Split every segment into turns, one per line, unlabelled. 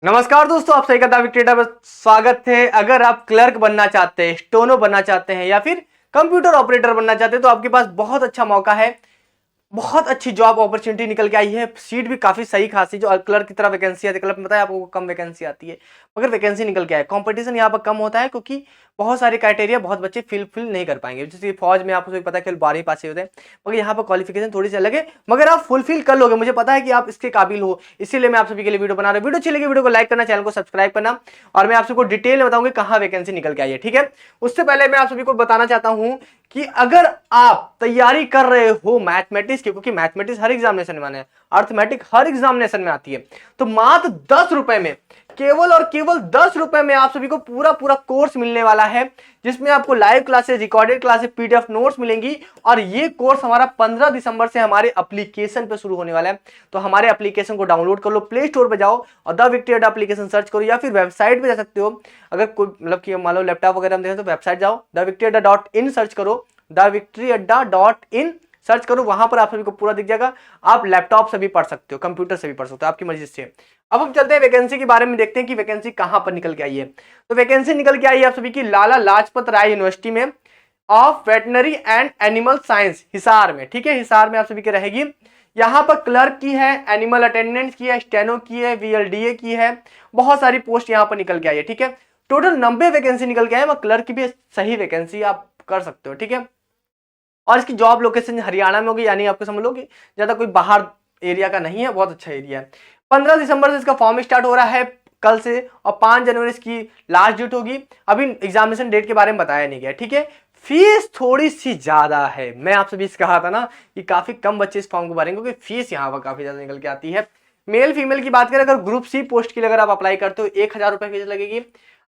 नमस्कार दोस्तों, आप सही का विक्ट्रेडा में स्वागत है। अगर आप क्लर्क बनना चाहते हैं, स्टोनो बनना चाहते हैं या फिर कंप्यूटर ऑपरेटर बनना चाहते हैं तो आपके पास बहुत अच्छा मौका है। बहुत अच्छी जॉब अपॉर्चुनिटी निकल के आई है। सीट भी काफी सही खासी, जो क्लर्क की तरह वैकेंसी आती है, क्लर्क में बताया आपको कम वैकेंसी आती है, मगर वैकेंसी निकल के आए। कंपटीशन यहाँ पर कम होता है क्योंकि बहुत सारे क्राइटेरिया बहुत बच्चे फिल नहीं कर पाएंगे। जैसे फौज में आपको पता है केवल 12वीं पास ही होते हैं, मगर यहाँ पर क्वालिफिकेशन थोड़ी सी अलग है, मगर आप फुलफिल कर लोगे। मुझे पता है कि आप इसके काबिल हो, इसीलिए मैं आप सभी के लिए वीडियो बना रहा हूँ। वीडियो अच्छी लगी वीडियो को लाइक करना, चैनल को सब्सक्राइब करना, और मैं आप सबको डिटेल में बताऊंगी कहाँ वैकेंसी निकल के आई है। ठीक है, उससे पहले मैं आप सभी को बताना चाहता हूँ कि अगर आप तैयारी कर रहे हो मैथमेटिक्स की, क्योंकि मैथमेटिक्स हर एग्जामिनेशन में आना है, अर्थमेटिक हर एग्जामिनेशन में आती है, तो मात्र 10 रुपए में, केवल और केवल 10 रुपए में आप सभी को पूरा पूरा कोर्स मिलने वाला है, जिसमें आपको live classes, recorded classes, PDF notes मिलेंगी। और ये कोर्स हमारा 15 दिसंबर से हमारे एप्लीकेशन पे शुरू होने वाला है। तो हमारे एप्लीकेशन को डाउनलोड कर लो, प्ले स्टोर पे जाओ और द विक्ट्रेडा एप्लीकेशन सर्च करो, या फिर वेबसाइट पे जा सकते हो। अगर कोई मतलब कि मान लो लैपटॉप वगैरह में देखें तो वेबसाइट जाओ, theviक्ट्रेडा.in सर्च करो, theviक्ट्रेडा.in सर्च करो, वहां पर आप सभी को पूरा दिख जाएगा। आप लैपटॉप से भी पढ़ सकते हो, कंप्यूटर से भी पढ़ सकते हो, आपकी मर्जी से। अब हम चलते हैं वैकेंसी के बारे में, देखते हैं कि वैकेंसी कहां पर निकल के आई है। तो वैकेंसी निकल के आई है आप सभी की लाला लाजपत राय यूनिवर्सिटी में of veterinary and animal science, Hisar में। ठीक है, हिसार में आप सभी की रहेगी। यहाँ पर क्लर्क की है, एनिमल अटेंडेंट की है, स्टेनो की है, वीएलडीए की है, बहुत सारी पोस्ट यहाँ पर निकल के आई है। ठीक है, टोटल 90 वैकेंसी निकल के आए, क्लर्क की भी सही वैकेंसी आप कर सकते हो। ठीक है, और इसकी जॉब लोकेशन हरियाणा में होगी, यानी आपको समझ लो कि ज्यादा कोई बाहर एरिया का नहीं है, बहुत अच्छा एरिया है। 15 दिसंबर से इसका फॉर्म स्टार्ट हो रहा है, कल से, और 5 जनवरी इसकी लास्ट डेट होगी। अभी एग्जामिनेशन डेट के बारे में बताया नहीं गया। ठीक है, फीस थोड़ी सी ज्यादा है। मैं आपसे भी कहा था ना कि काफी कम बच्चे इस फॉर्म को भरेंगे, क्योंकि फीस यहाँ पर काफी ज्यादा निकल के आती है। मेल फीमेल की बात करें, अगर ग्रुप सी पोस्ट के लिए अगर आप अप्लाई करते हो 1000 रुपए फीस लगेगी।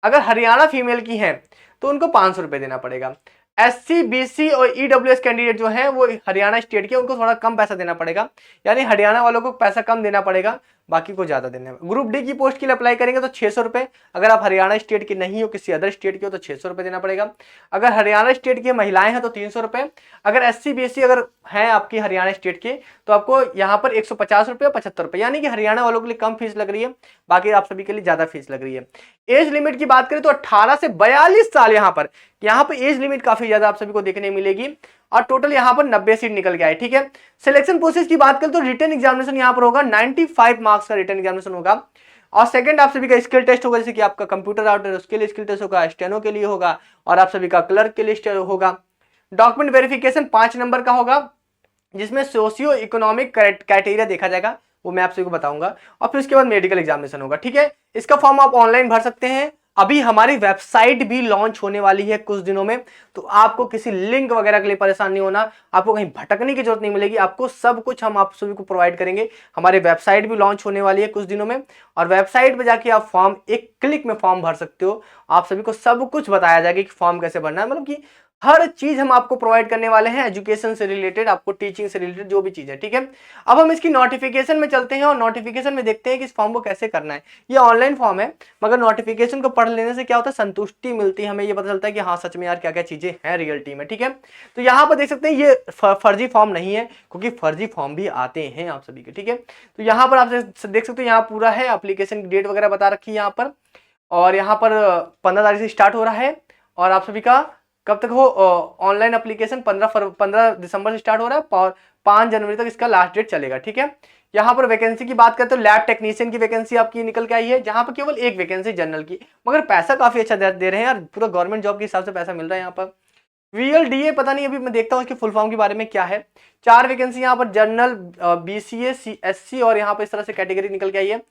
अगर हरियाणा फीमेल की है तो उनको 500 रुपए देना पड़ेगा। एससी, बीसी और ईडब्ल्यूएस कैंडिडेट जो है वो हरियाणा स्टेट के, उनको थोड़ा कम पैसा देना पड़ेगा, यानी हरियाणा वालों को पैसा कम देना पड़ेगा, बाकी को ज्यादा देना है। ग्रुप डी की पोस्ट के लिए अप्लाई करेंगे तो 600 रुपए। अगर आप हरियाणा स्टेट के नहीं हो, किसी अदर स्टेट के हो, तो 600 रुपए देना पड़ेगा। अगर हरियाणा स्टेट की महिलाएं हैं तो 300 रुपए। अगर एससी बीसी अगर हैं आपकी हरियाणा स्टेट के, तो आपको यहाँ पर 150 रुपए, 75 रुपए, यानी कि हरियाणा वालों के लिए कम फीस लग रही है, बाकी आप सभी के लिए ज्यादा फीस लग रही है। एज लिमिट की बात करें तो 18 से 42 साल यहाँ पर एज लिमिट काफी ज्यादा आप सभी को देखने मिलेगी। और टोटल यहाँ पर 90 सीट निकल के आए। ठीक है, सिलेक्शन प्रोसेस की बात करें तो रिटन एग्जामिनेशन यहाँ पर होगा, 95 मार्क्स का रिटन एग्जामिनेशन होगा। और सेकंड आप सभी का स्किल टेस्ट होगा, जैसे कि आपका कंप्यूटर आउट है उसके लिए स्किल टेस्ट होगा, स्टेनो के लिए होगा, और आप सभी का क्लर्क के लिए होगा। डॉक्यूमेंट वेरिफिकेशन 5 नंबर का होगा, जिसमें सोशियो इकोनॉमिक क्राइटेरिया देखा जाएगा, वो मैं आप सभी को बताऊंगा। और फिर उसके बाद मेडिकल एग्जामिनेशन होगा। ठीक है, इसका फॉर्म आप ऑनलाइन भर सकते हैं। अभी हमारी वेबसाइट भी लॉन्च होने वाली है कुछ दिनों में, तो आपको किसी लिंक वगैरह के लिए परेशान नहीं होना, आपको कहीं भटकने की जरूरत नहीं मिलेगी, आपको सब कुछ हम आप सभी को प्रोवाइड करेंगे। हमारी वेबसाइट भी लॉन्च होने वाली है कुछ दिनों में, और वेबसाइट पे जाके आप फॉर्म एक क्लिक में फॉर्म भर सकते हो। आप सभी को सब कुछ बताया जाएगा कि फॉर्म कैसे भरना है, मतलब कि हर चीज हम आपको प्रोवाइड करने वाले हैं, एजुकेशन से रिलेटेड, आपको टीचिंग से रिलेटेड जो भी चीज है। ठीक है, अब हम इसकी नोटिफिकेशन में चलते हैं और नोटिफिकेशन में देखते हैं कि इस फॉर्म को कैसे करना है। ये ऑनलाइन फॉर्म है, मगर नोटिफिकेशन को पढ़ लेने से क्या होता है, संतुष्टि मिलती है, हमें ये पता चलता है कि हाँ सच में यार क्या क्या चीजें हैं रियलिटी में। ठीक है, तो यहाँ पर देख सकते हैं ये फर्जी फॉर्म नहीं है, क्योंकि फर्जी फॉर्म भी आते हैं आप सभी के। ठीक है, तो यहाँ पर आप देख सकते हो, यहाँ पूरा है, एप्लीकेशन की डेट वगैरह बता रखी है यहाँ पर, और यहाँ पर 15 तारीख से स्टार्ट हो रहा है, और आप सभी का कब तक हो, ऑनलाइन एप्लीकेशन 15 दिसंबर से स्टार्ट हो रहा है, और 5 जनवरी तक इसका लास्ट डेट चलेगा। ठीक है, यहाँ पर वैकेंसी की बात करते हो, लैब टेक्नीशियन की वैकेंसी आपकी निकल के आई है, जहां पर केवल एक वैकेंसी जनरल की, मगर पैसा काफी अच्छा दे रहे हैं यार, पूरा गवर्नमेंट जॉब के हिसाब से पैसा मिल रहा है यहाँ पर। वीएलडीए पता नहीं, अभी मैं देखता हूँ इसके फुल फॉर्म के बारे में क्या है। 4 वैकेंसी यहाँ पर जनरल, बीसीए, एससी, और यहाँ पर इस तरह से कैटेगरी निकल के आई है।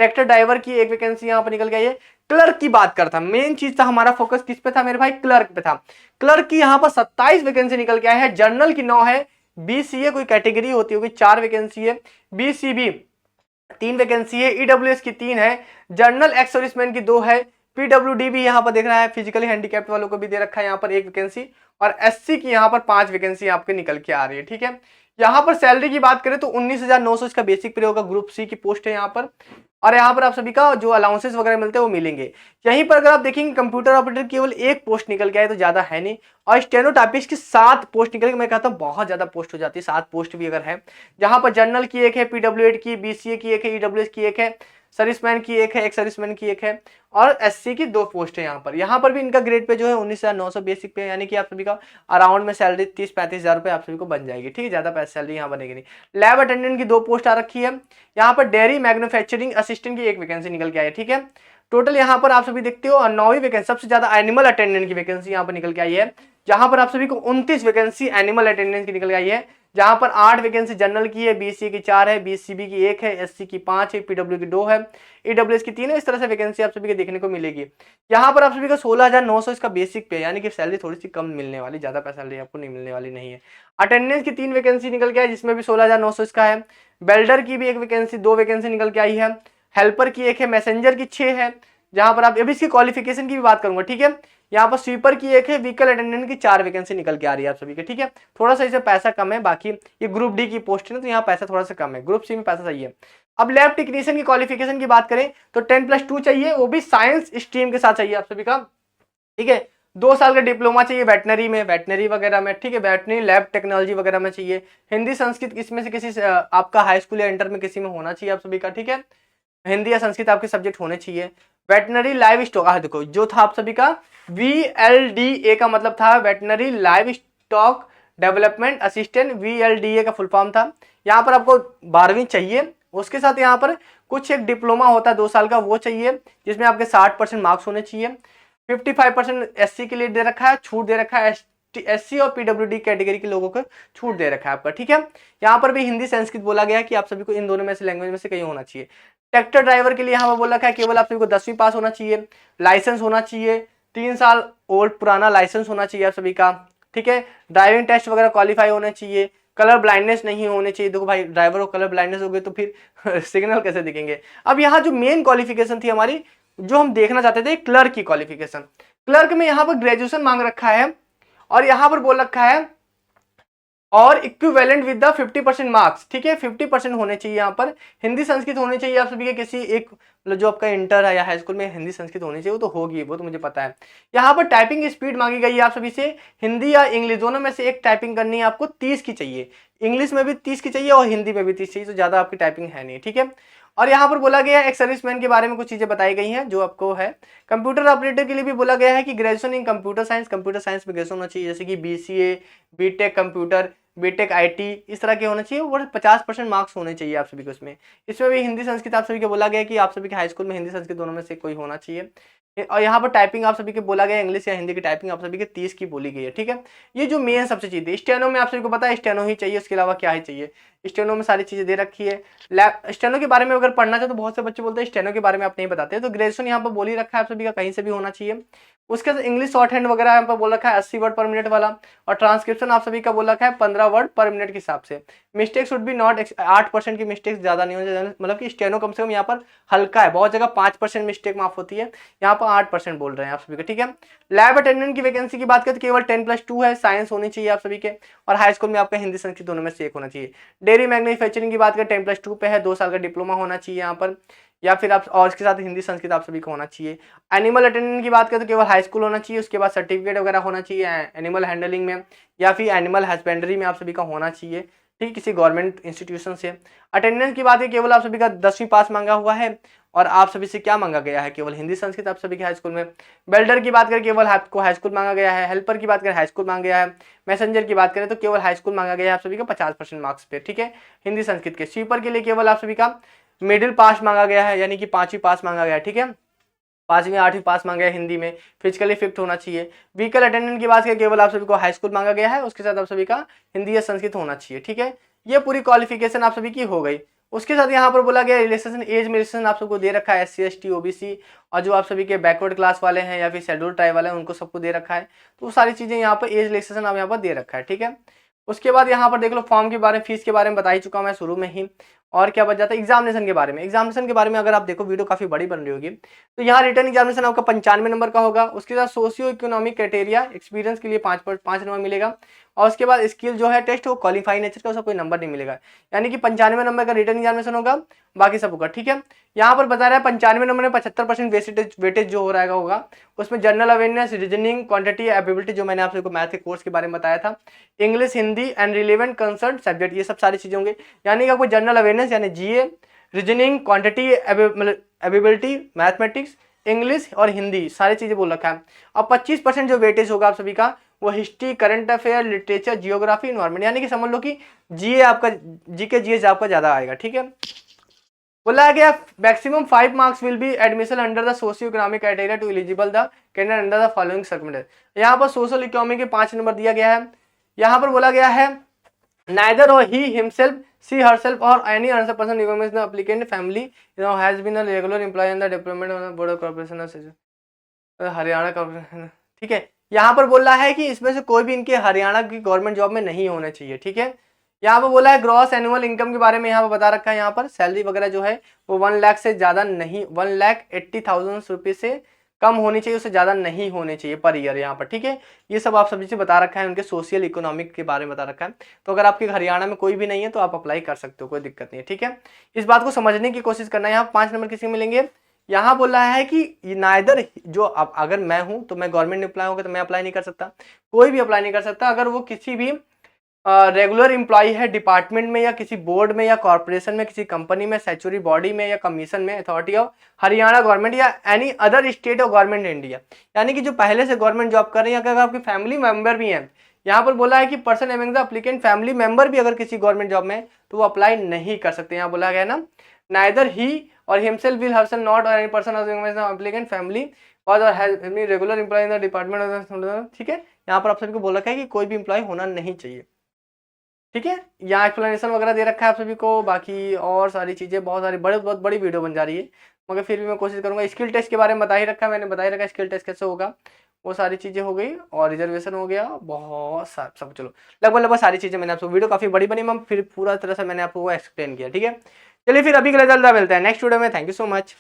ट्रैक्टर ड्राइवर की एक वैकेंसी यहाँ पर निकल के आई है। क्लर्क की बात करता, मेन चीज था हमारा फोकस किस पे था मेरे भाई, क्लर्क पे था। क्लर्क की यहाँ पर 27 वैकेंसी निकल के आया है, जनरल की 9 है, बीसीए कोई कैटेगरी होती होगी 4 वैकेंसी है, बीसीबी 3 वैकेंसी है, ईडब्ल्यूएस की 3 है, जनरल एक्स सर्विसमैन की 2 है, पीडब्ल्यूडी भी यहाँ पर देख रहा है, फिजिकली हैंडीकैप्ड वालों को भी दे रखा है यहाँ पर 1 वैकेंसी, और एससी की यहाँ पर 5 वैकेंसी आपके निकल के आ रही है। ठीक है, यहाँ पर सैलरी की बात करें तो 19,900 इसका बेसिक पे होगा, ग्रुप सी की पोस्ट है यहाँ पर, और यहाँ पर आप सभी का जो अलाउंसेस वगैरह मिलते हैं वो मिलेंगे। यहीं पर अगर आप देखेंगे कंप्यूटर ऑपरेटर केवल 1 पोस्ट निकल के आए, तो ज्यादा है नहीं, और स्टेनोटाइपिस्ट की 7 पोस्ट निकल के, मैं कहता हूँ बहुत ज्यादा पोस्ट हो जाती है, 7 पोस्ट भी अगर है, जहां पर जनरल की 1 है, पीडब्ल्यूएड की, बीसीए की 1 है, ईडब्ल्यूएस की 1 है, सर्विसमैन की एक है, एक सर्विसमैन की एक है, और एससी की 2 पोस्ट है। यहाँ पर भी इनका ग्रेड पे जो है 19,900 बेसिक पे, यानी कि आप सभी का अराउंड में सैलरी 30-35 हज़ार रुपये आप सभी को बन जाएगी, ठीक है, ज्यादा पैसा सैलरी यहाँ बनेगी नहीं। लैब अटेंडेंट की 2 पोस्ट आ रखी है। यहाँ पर डेयरी मैन्युफैक्चरिंग असिस्टेंट की 1 वैकेंसी निकल के आई है, ठीक है। टोटल यहाँ पर आप सभी देखते हो 9वीं वैकेंसी, सबसे ज्यादा एनिमल अटेंडेंट की वैकेंसी यहाँ पर निकल के आई है, जहां पर आप सभी को 29 वैकेंसी एनिमल अटेंडेंस की निकल के आई है, जहां पर 8 वैकेंसी जनरल की है, बीसी की 4 है, बीसीबी की 1 है, एससी की 5 है, पीडब्ल्यू की 2 है, ईडब्ल्यूएस की 3 है। इस तरह से वैकेंसी आप सभी को देखने को मिलेगी। यहाँ पर आप सभी को 16,900 इसका बेसिक पे, यानी कि सैलरी थोड़ी सी कम मिलने वाली, ज्यादा पैसा सैलरी आपको नहीं मिलने वाली नहीं है। अटेंडेंस की 3 वैकेंसी निकल के आई, जिसमें भी 16,900 इसका है। बेल्डर की भी 1 वैकेंसी, 2 वैकेंसी निकल के आई है। हेल्पर की 1 है, मैसेंजर की 6 है। जहां पर आप अभी इसकी क्वालिफिकेशन की भी बात करूंगा, ठीक है। यहाँ पर स्वीपर की 1 है, व्हीकल अटेंडेंट की 4 वैकेंसी निकल के आ रही है आप सभी के, ठीक है। थोड़ा सा इसे पैसा कम है, बाकी ये ग्रुप डी की पोस्ट है ना, तो यहाँ पैसा थोड़ा सा कम है, ग्रुप सी में पैसा सही है। अब लैब टेक्नीशियन की क्वालिफिकेशन की बात करें तो 10+2 चाहिए, वो भी साइंस स्ट्रीम के साथ चाहिए आप सभी का, ठीक है। 2 साल का डिप्लोमा चाहिए वेटनरी में, वेटनरी वगैरह में, ठीक है, वेटनरी लैब टेक्नोलॉजी वगैरह में चाहिए। हिंदी संस्कृत इसमें से किसी आपका हाई स्कूल या इंटर में किसी में होना चाहिए आप सभी का, ठीक है। हिंदी या संस्कृत आपके सब्जेक्ट होने चाहिए। वेटनरी लाइव स्टॉक, देखो जो था आप सभी का VLDA का मतलब था veterinary live stock development assistant, VLDA का फुल फॉर्म था। यहाँ पर आपको 12वीं चाहिए, उसके साथ यहाँ पर कुछ एक डिप्लोमा होता है 2 साल का, वो चाहिए, जिसमें आपके 60% मार्क्स होने चाहिए। 55% एससी के लिए दे रखा है, छूट दे रखा है, एससी और पीडब्ल्यूडी कैटेगरी के लोगों को छूट दे रखा है आपका, ठीक है। यहाँ पर भी हिंदी संस्कृत बोला गया है कि आप सभी को इन दोनों में से लैंग्वेज में से कहीं होना चाहिए। ट्रैक्टर ड्राइवर के लिए यहाँ पर बोला है केवल आप सभी को 10वीं पास होना चाहिए, लाइसेंस होना चाहिए, 3 साल ओल्ड पुराना लाइसेंस होना चाहिए आप सभी का, ठीक है। ड्राइविंग टेस्ट वगैरह क्वालिफाई होने चाहिए, कलर ब्लाइंडनेस नहीं होने चाहिए। देखो भाई, ड्राइवर को कलर ब्लाइंडनेस हो गए तो फिर सिग्नल कैसे दिखेंगे। अब यहाँ जो मेन क्वालिफिकेशन थी हमारी, जो हम देखना चाहते थे, क्लर्क की क्वालिफिकेशन। क्लर्क में यहाँ पर ग्रेजुएशन मांग रखा है, और यहाँ पर बोल रखा है और इक्विवेलेंट विद द 50% मार्क्स, ठीक है, 50% होने चाहिए। यहाँ पर हिंदी संस्कृत होनी चाहिए आप सभी के किसी एक, मतलब जो आपका इंटर है या हाई स्कूल में हिंदी संस्कृत होनी चाहिए, वो तो होगी, वो तो मुझे पता है। यहाँ पर टाइपिंग स्पीड मांगी गई है आप सभी से, हिंदी या इंग्लिश दोनों में से एक टाइपिंग करनी है आपको, 30 की चाहिए, इंग्लिश में भी 30 की चाहिए और हिंदी में भी 30 चाहिए, तो ज्यादा आपकी टाइपिंग है नहीं, ठीक है। और यहाँ पर बोला गया है एक सर्विसमैन के बारे में कुछ चीजें बताई गई हैं जो आपको है। कंप्यूटर ऑपरेटर के लिए भी बोला गया है कि ग्रेजुएशन इन कंप्यूटर साइंस में ग्रेजुएशन होना चाहिए, जैसे कि BCA, BTech computer, BTech IT, इस तरह के होना चाहिए, और 50% मार्क्स होने चाहिए आप सभी को इसमें। इसमें भी हिंदी संस्कृत आप सभी को बोला गया है कि आप सभी के हाई स्कूल में हिंदी संस्कृत दोनों में से कोई होना चाहिए। और यहाँ पर टाइपिंग आप सभी के बोला गया है, इंग्लिश या हिंदी की टाइपिंग आप सभी के 30 की बोली गई है, ठीक है। ये जो मेन सबसे चीज है, स्टेनो में आप सभी को पता है स्टेनो ही चाहिए, उसके अलावा क्या ही चाहिए। स्टेनो में सारी चीजें दे रखी है। स्टेनो के बारे में अगर पढ़ना चाहे तो बहुत से बच्चे बोलते हैं स्टेनो के बारे में आप नहीं बताते, तो ग्रेजुएशन यहाँ पर बोल ही रखा है आप सभी का, कहीं से भी होना चाहिए। उसके साथ इंग्लिश शॉर्ट हैंड वगैरह यहाँ पर बोल रखा है 80 वर्ड पर मिनट वाला, और ट्रांसक्रिप्शन आप सभी का बोल रखा है 15 वर्ड पर मिनट के हिसाब से। मिस्टेक शुड बी नॉट 8% की मिस्टेक ज्यादा नहीं होनी चाहिए, मतलब कि स्टेनो कम से कम यहाँ पर हल्का है, बहुत जगह 5% मिस्टेक माफ होती है, यहाँ पर 8% बोल रहे हैं आप सभी का, ठीक है। लैब अटेंडेंट की वैकेंसी की बात करें तो केवल 10+2 है, साइंस होनी चाहिए आप सभी के, और हाई स्कूल में आपका हिंदी संस्कृत दोनों में से एक होना चाहिए। डेयरी मैन्युफैक्चरिंग की बात करें 10+2 पे है, 2 साल का डिप्लोमा होना चाहिए यहाँ पर, या फिर आप, और इसके साथ हिंदी संस्कृत आप सभी को होना चाहिए। एनिमल अटेंडेंट की बात करें तो केवल हाई स्कूल होना चाहिए, उसके बाद सर्टिफिकेट वगैरह होना चाहिए एनिमल हैंडलिंग में या फिर एनिमल हस्बेंड्री में आप सभी का होना चाहिए, ठीक, किसी गवर्नमेंट इंस्टीट्यूशन से। अटेंडेंस की बात है केवल आप सभी का 10वीं पास मांगा हुआ है, और आप सभी से क्या मांगा गया है, केवल हिंदी संस्कृत आप सभी के हाई स्कूल में। बेल्डर की बात करें केवल आपको हाई स्कूल मांगा गया है। हेल्पर की बात करें हाई स्कूल मांगा गया है। मैसेंजर की बात करें तो केवल हाई स्कूल मांगा गया है आप सभी का 50% मार्क्स पे, ठीक है, हिंदी संस्कृत के। स्वीपर के लिए केवल आप सभी का मिडिल पास मांगा गया है, यानी कि 5वीं पास मांगा गया है, ठीक है, 5वीं 8वीं पास मांगा गया है हिंदी में, फिजिकली फिट होना चाहिए। व्हीकल अटेंडेंट की बात करें केवल आप सभी को हाई स्कूल मांगा गया है, उसके साथ आप सभी का हिंदी या संस्कृत होना चाहिए, ठीक है। ये पूरी क्वालिफिकेशन आप सभी की हो गई। उसके साथ यहाँ पर बोला गया रिलैक्सेशन, एज में रिलैक्सेशन आप सबको दे रखा है, SC ST OBC, और जो आप सभी के बैकवर्ड क्लास वाले हैं या फिर शेड्यूल ट्राइब वाले हैं उनको सबको दे रखा है, तो वो सारी चीजें यहाँ पर एज रिलैक्सेशन आप यहाँ पर दे रखा है, ठीक है। उसके बाद यहाँ पर देख लो फॉर्म के बारे में, फीस के बारे में बता ही चुका मैं शुरू में ही। और क्या बच जाता है, एग्जामिनेशन के बारे में। एग्जामिनेशन के बारे में अगर आप देखो, वीडियो काफी बड़ी बन रही होगी, तो यहाँ रिटर्न एग्जामिनेशन आपका 95 नंबर का होगा। उसके साथ सोशियो इकोनॉमिक क्राइटेरिया एक्सपीरियंस के लिए 5 नंबर मिलेगा, और उसके बाद स्किल जो है टेस्ट वो क्वालिफाई नेचर का, उसका कोई नंबर नहीं मिलेगा, यानी कि 95 नंबर का रिटर्न एग्जामिनेशन होगा, बाकी सब होगा, ठीक है। यहाँ पर बता रहा है 95 नंबर में 75% वेटेज जो हो रहेगा होगा, उसमें general awareness, reasoning, quantity, ability, जो मैंने आप सबको मैथ के कोर्स के बारे में बताया था, English, Hindi and relevant concern subject, ये सब सारी चीजें होंगे, यानी कि आपको जनरल अवेयरनेस यानी GA, reasoning, quantity, ability, mathematics, English और हिंदी, सारी चीजें बोल रखा है। अब 25% जो वेटेज होगा आप सभी का वो history, current affair, literature, geography, environment, यानी कि समझ लो कि जीए आपका, जीके जीएस आपका ज्यादा आएगा। ठीक है, बोला गया maximum 5 marks will be admission under the socio economic criteria to eligible the candidate under the following circumstances. यहाँ पर सोशल इकोनॉमी के 5 नंबर दिया गया है। यहाँ पर बोला गया है neither or he himself, she herself or any other person recognized the applicant family has been a regular employee in the development of the board of corporation of Haryana का। ठीक है, यहाँ पर बोल रहा है कि इसमें से कोई भी इनके हरियाणा की गवर्नमेंट जॉब में नहीं होना चाहिए। ठीक है, यहाँ पर बोला है ग्रॉस एनुअल इनकम के बारे में यहाँ पर बता रखा है। यहाँ पर सैलरी वगैरह जो है वो 1 लाख से ज्यादा नहीं, 1,80,000 रुपये से कम होनी चाहिए, उससे ज्यादा नहीं होने चाहिए पर ईयर यहाँ पर। ठीक है, ये सब आप सभी से बता रखा है, उनके सोशल इकोनॉमिक के बारे में बता रखा है। तो अगर आपके हरियाणा में कोई भी नहीं है तो आप अप्लाई कर सकते हो, कोई दिक्कत नहीं है। ठीक है, इस बात को समझने की कोशिश करना है। यहाँ 5 नंबर किसी मिलेंगे। यहाँ बोल रहा है कि नाइदर, जो अब अगर मैं हूं तो मैं गवर्नमेंट एम्प्लॉय होगा तो मैं अप्लाई नहीं कर सकता, कोई भी अप्लाई नहीं कर सकता। अगर वो किसी भी रेगुलर एम्प्लॉय है डिपार्टमेंट में या किसी बोर्ड में या कॉर्पोरेशन में, किसी कंपनी में, स्टैट्यूटरी बॉडी में या कमीशन में, अथॉरिटी ऑफ हरियाणा गवर्नमेंट या any other state of government India, यानी कि जो पहले से गवर्नमेंट जॉब कर रहे हैं, अगर आपके फैमिली मेंबर भी हैं। यहाँ पर बोला है कि person aiming the applicant family member भी अगर किसी गवर्नमेंट जॉब में तो वो अप्लाई नहीं कर सकते। यहाँ बोला गया ना नाइदर ही और हिमसेल्फ विल हरसेल्फ नॉट और any person of applicant family और regular employee in the department. ठीक है, यहाँ पर आप सभी को बोल रखा है कि कोई भी एम्प्लॉय होना नहीं चाहिए। ठीक है, यहाँ एक्सप्लेनेशन वगैरह दे रखा है आप सभी को, बाकी और सारी चीज़ें बहुत सारी बहुत बड़ी वीडियो बन जा रही है, मगर फिर भी मैं कोशिश करूंगा। स्किल टेस्ट के बारे में बता ही रखा है, मैंने बता ही रखा है स्किल टेस्ट कैसे होगा, वो सारी चीज़ें हो गई, और रिजर्वेशन हो गया, बहुत सब चलो लगभग सारी चीज़ें मैंने आपको, वीडियो काफ़ी बड़ी बनी, मैं फिर पूरा तरह से मैंने आपको वो एक्सप्लेन किया। ठीक है, चलिए फिर अभी के लिए जल्द मिलते हैं नेक्स्ट वीडियो में। Thank you so much.